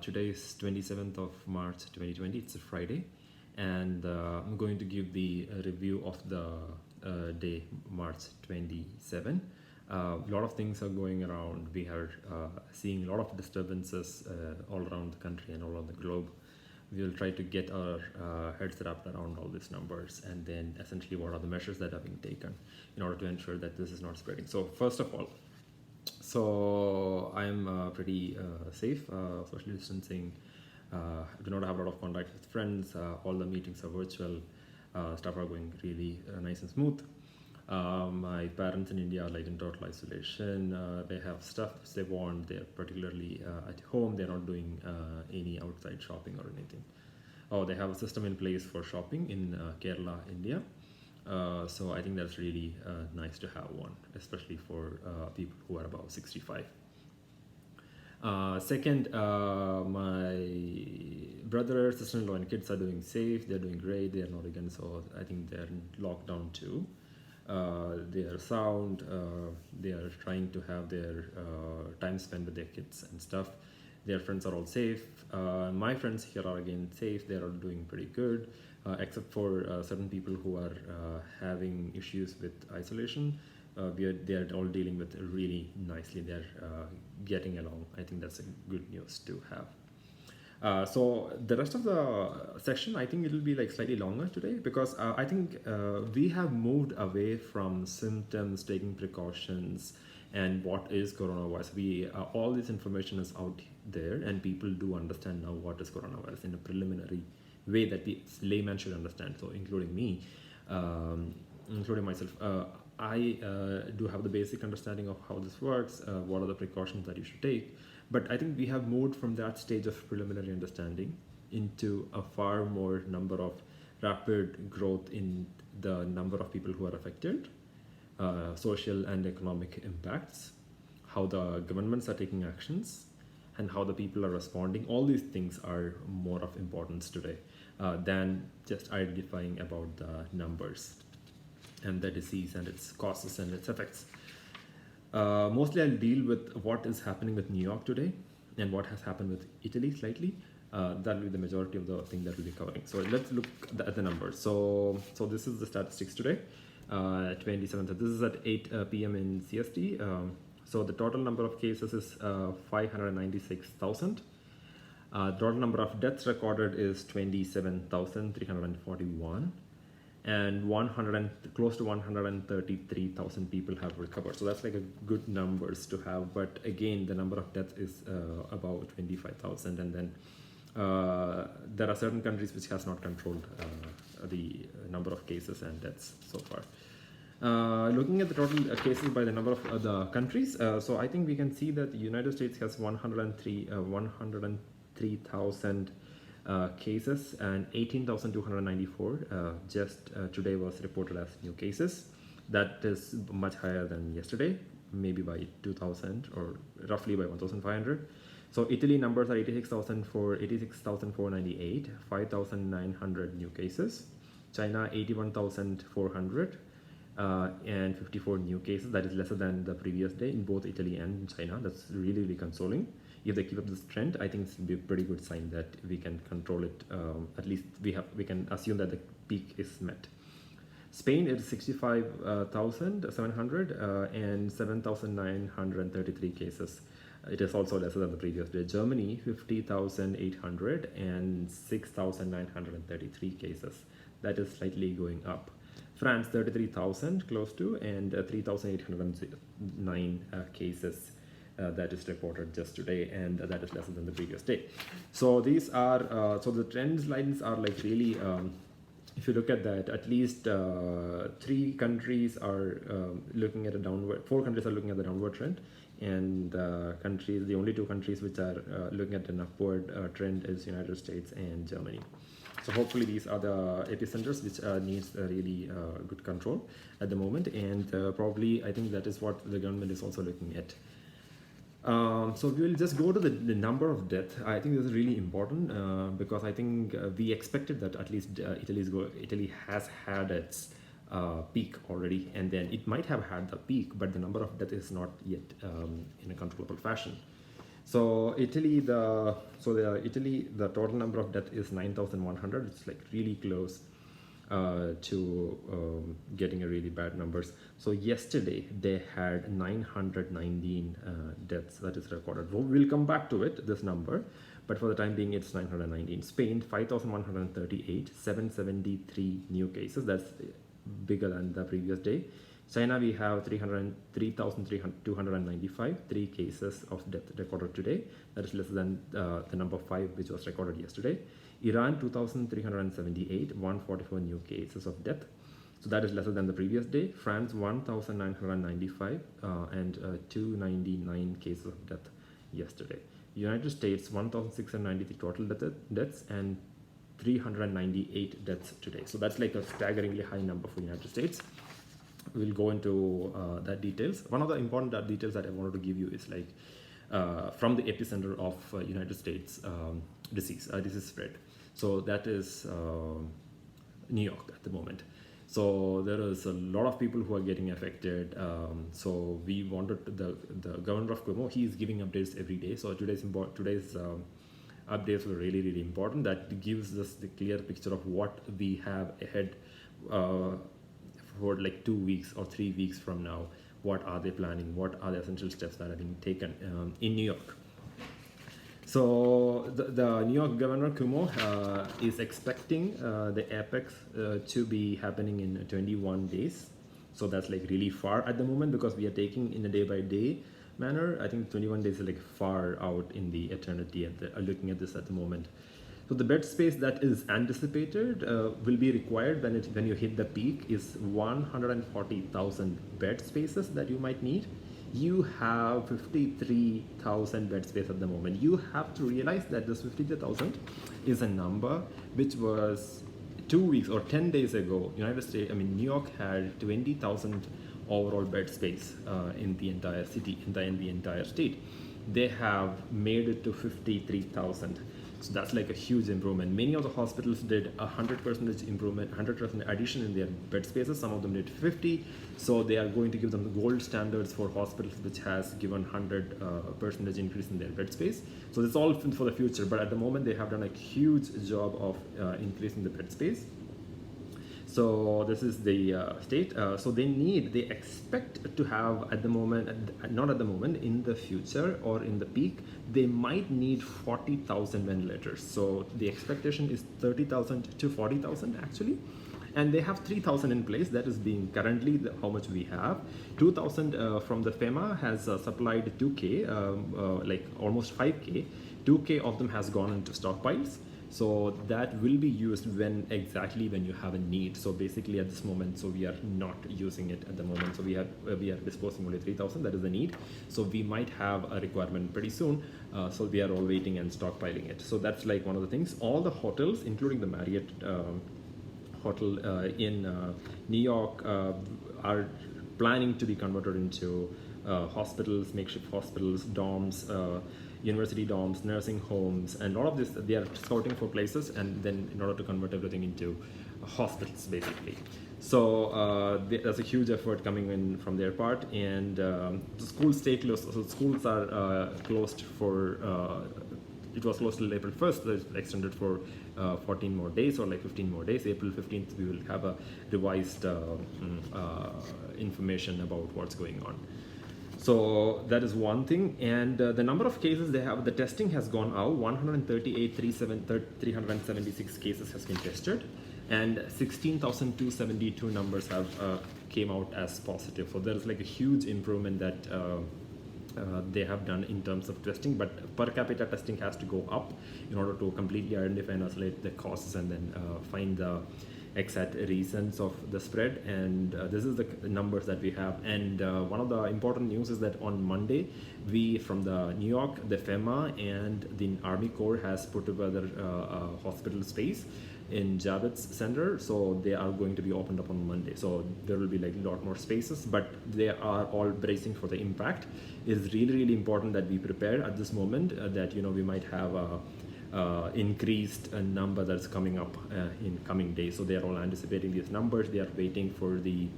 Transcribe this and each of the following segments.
Today is 27th of March 2020. It's a Friday, and I'm going to give the review of the day March 27. A lot of things are going around. We are seeing a lot of disturbances all around the country and all around the globe. We will try to get our heads wrapped around all these numbers, and then essentially what are the measures that are being taken in order to ensure that this is not spreading. So first of all, I'm pretty safe, social distancing. I do not have a lot of contact with friends. All the meetings are virtual. Stuff are going really nice and smooth. My parents in India are like in total isolation. They have stuff which they want. They're particularly at home. They're not doing any outside shopping or anything. Oh, they have a system in place for shopping in Kerala, India. So I think that's really nice to have one, especially for people who are above 65. Second, my brother, sister-in-law, and kids are doing safe. They're doing great. They're not again, so I think they're in lockdown too. They are sound. They are trying to have their time spent with their kids and stuff. Their friends are all safe. My friends here are again safe. They are all doing pretty good, except for certain people who are having issues with isolation. They are all dealing with it really nicely. They're getting along. I think that's a good news to have. So the rest of the section, I think it'll be like slightly longer today because I think we have moved away from symptoms, taking precautions, and what is coronavirus. All this information is out there, and people do understand now what is coronavirus in a preliminary way that the layman should understand. So including me, including myself. I do have the basic understanding of how this works, what are the precautions that you should take. But I think we have moved from that stage of preliminary understanding into a far more number of rapid growth in the number of people who are affected, social and economic impacts, how the governments are taking actions, and how the people are responding. All these things are more of importance today than just identifying about the numbers and the disease and its causes and its effects. Mostly I'll deal with what is happening with New York today and what has happened with Italy slightly. That'll be the majority of the thing that we'll be covering. So let's look at the numbers. So this is the statistics today, 27th. This is at 8 p.m. in CST. So the total number of cases is 596,000. Total number of deaths recorded is 27,341. And close to 133,000 people have recovered. So that's like a good numbers to have. But again, the number of deaths is about 25,000. And then there are certain countries which has not controlled the number of cases and deaths so far. Looking at the total cases by the number of the countries, so I think we can see that the United States has 103,000 cases, and 18,294 just today was reported as new cases. That is much higher than yesterday, maybe by 2,000 or roughly by 1,500. So Italy numbers are 86,498, 5,900 new cases. China 81,400 and 54 new cases. That is lesser than the previous day in both Italy and China. That's really, really consoling. If they keep up this trend, I think it's be a pretty good sign that we can control it. At least we can assume that the peak is met. Spain is 65,700 and 7,933 cases. It is also lesser than the previous day. Germany 50,800 and 6,933 cases. That is slightly going up. France 33,000 close to, and 3,809 cases. That is reported just today, and that is lesser than the previous day. So these are so the trend lines are like really. If you look at that, at least 3 countries are looking at a downward. 4 countries are looking at the downward trend, and the only 2 countries which are looking at an upward trend is United States and Germany. So hopefully these are the epicenters which needs really good control at the moment, and probably I think that is what the government is also looking at. So we will just go to the number of deaths. I think this is really important because I think we expected that at least Italy has had its peak already, and then it might have had the peak, but the number of deaths is not yet in a controllable fashion. So Italy, the total number of death is 9,100. It's like really close to getting a really bad numbers. So yesterday they had 919 deaths that is recorded. We'll come back to it, this number, but for the time being it's 919. Spain 5,138, 773 new cases. That's bigger than the previous day. China, we have 303,295, 3 cases of death recorded today. That is less than the number 5 which was recorded yesterday. Iran, 2,378, 144 new cases of death. So that is lesser than the previous day. France, 1,995 and 299 cases of death yesterday. United States, 1,693 total deaths and 398 deaths today. So that's like a staggeringly high number for United States. We'll go into that details. One of the important details that I wanted to give you is like from the epicenter of United States disease spread. So that is New York at the moment. So there is a lot of people who are getting affected. So we wanted the governor of Cuomo. He is giving updates every day. So today's updates were really, really important. That gives us the clear picture of what we have ahead for like 2 weeks or 3 weeks from now. What are they planning? What are the essential steps that are being taken in New York? So the New York Governor Cuomo is expecting the apex to be happening in 21 days. So that's like really far at the moment because we are taking in a day-by-day manner. I think 21 days is like far out in the eternity at looking at this at the moment. So the bed space that is anticipated will be required when you hit the peak is 140,000 bed spaces that you might need. You have 53,000 bed space at the moment. You have to realize that this 53,000 is a number which was 2 weeks or 10 days ago. New York had 20,000 overall bed space in the entire city, in the entire state. They have made it to 53,000. So that's like a huge improvement. Many of the hospitals did 100% improvement, 100% addition in their bed spaces. Some of them did 50. So they are going to give them the gold standards for hospitals which has given 100% increase in their bed space. So that's all for the future. But at the moment, they have done a huge job of increasing the bed space. So this is the state. So they expect to have at the moment, not at the moment, in the future or in the peak, they might need 40,000 ventilators. So the expectation is 30,000 to 40,000 actually. And they have 3,000 in place. That is being currently how much we have. 2,000 from the FEMA has supplied 2K, like almost 5K. 2K of them has gone into stockpiles. So that will be used when you have a need. So basically at this moment, so we are not using it at the moment. So we are disposing only 3,000. That is the need. So we might have a requirement pretty soon. So we are all waiting and stockpiling it. So that's like one of the things. All the hotels, including the Marriott hotel in New York, are planning to be converted into hospitals, makeshift hospitals, dorms, university dorms, nursing homes, and all of this. They are scouting for places, and then in order to convert everything into hospitals, basically. So there's a huge effort coming in from their part, and the schools stay closed. So schools are closed for. It was closed till April 1st. So it's extended for 14 more days or like 15 more days. April 15th, we will have a revised information about what's going on. So that is one thing, and the number of cases they have, the testing has gone out. 376 cases has been tested, and 16,272 numbers have came out as positive. So there is like a huge improvement that they have done in terms of testing, but per capita testing has to go up in order to completely identify and isolate the causes and then find the exact reasons of the spread. And this is the numbers that we have. And one of the important news is that on Monday, we from the New York, the FEMA and the Army Corps has put together a hospital space in Javits Center. So they are going to be opened up on Monday. So there will be like a lot more spaces, but they are all bracing for the impact. It's really, really important that we prepare at this moment that, we might have a increased number that's coming up in coming days. So they are all anticipating these numbers. They are waiting for the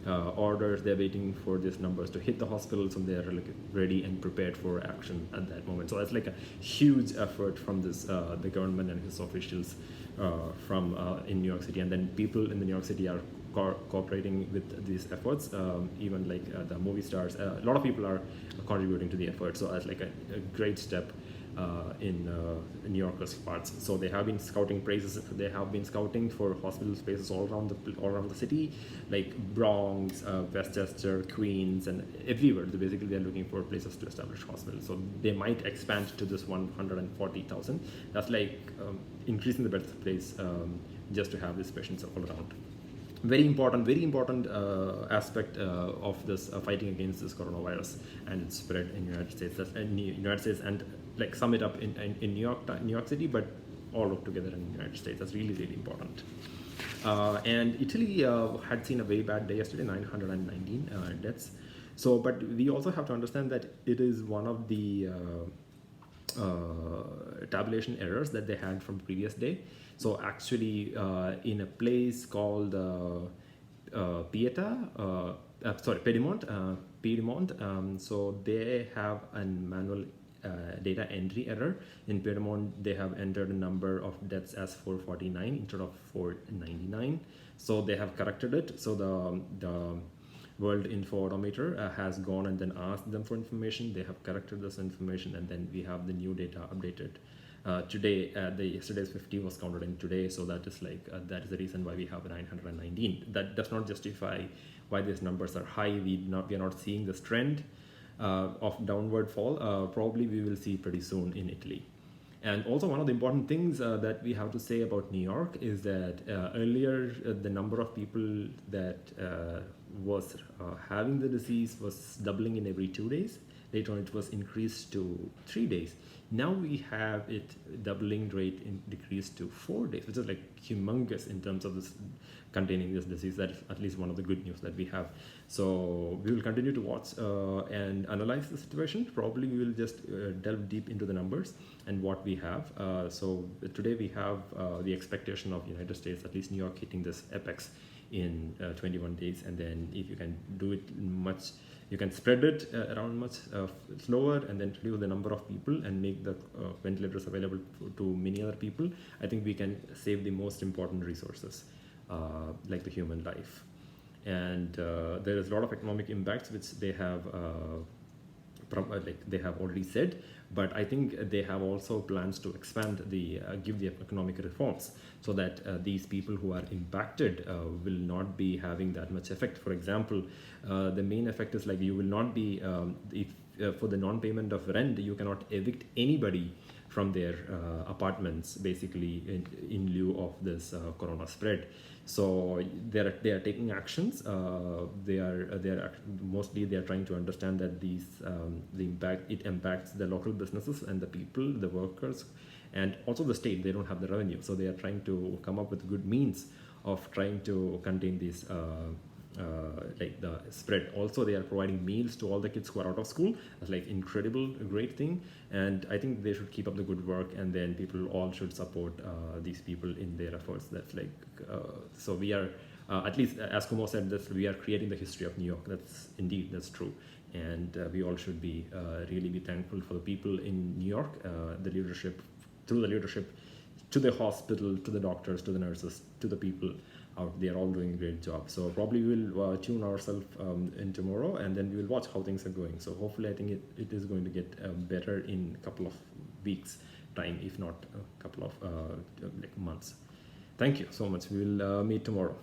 orders. They're waiting for these numbers to hit the hospitals, and they're like ready and prepared for action at that moment. So it's like a huge effort from this the government and its officials from in New York City, and then people in the New York City are cooperating with these efforts. Even like the movie stars, a lot of people are contributing to the effort. So it's like a great step in New Yorkers' parts. So they have been scouting places. They have been scouting for hospital spaces all around the city, like Bronx, Westchester, Queens, and everywhere. So basically, they're looking for places to establish hospitals. So they might expand to this 140,000. That's like increasing the birthplace just to have these patients all around. Very important aspect of this fighting against this coronavirus and its spread in United States. That's in United States, and like sum it up in New York City, but all up together in the United States. That's really important. And Italy had seen a very bad day yesterday, 919 deaths. So, but we also have to understand that it is one of the tabulation errors that they had from previous day. So actually, in a place called Piedmont. So they have a manual data entry error. In Piedmont, they have entered a number of deaths as 449 instead of 499. So they have corrected it. So the World Info Odometer has gone and then asked them for information. They have corrected this information, and then we have the new data updated. Today, the yesterday's 50 was counted in today, so that is like that is the reason why we have 919. That does not justify why these numbers are high. We are not seeing this trend of downward fall. Probably we will see pretty soon in Italy. And also, one of the important things that we have to say about New York is that earlier the number of people that was having the disease was doubling in every 2 days. Later on, it was increased to 3 days. Now we have it doubling rate decreased to 4 days, which is like humongous in terms of this containing this disease. That is at least one of the good news that we have. So we will continue to watch and analyze the situation. Probably we will just delve deep into the numbers and what we have. So today we have the expectation of United States, at least New York, hitting this apex in 21 days, and then if you can do it much, you can spread it around much slower, and then reduce the number of people and make the ventilators available to many other people. I think we can save the most important resources, like the human life. And there is a lot of economic impacts which they have they have already said, but I think they have also plans to expand give the economic reforms, so that these people who are impacted will not be having that much effect. For example, the main effect is like you will not be for the non-payment of rent, you cannot evict anybody from their apartments, basically in lieu of this corona spread. So they are taking actions. They are mostly trying to understand that it impacts the local businesses and the people, the workers, and also the state. They don't have the revenue, so they are trying to come up with good means of trying to contain these like the spread. Also, they are providing meals to all the kids who are out of school. That's like incredible, great thing. And I think they should keep up the good work, and then people all should support these people in their efforts. That's like so we are at least, as Kumo said, this we are creating the history of New York. That's true. And we all should be really be thankful for the people in New York, the leadership, to the hospital, to the doctors, to the nurses, to the people out. They are all doing a great job. So probably we'll tune ourselves in tomorrow, and then we will watch how things are going. So hopefully I think it is going to get better in a couple of weeks time, if not a couple of like months. Thank you so much. We will meet tomorrow.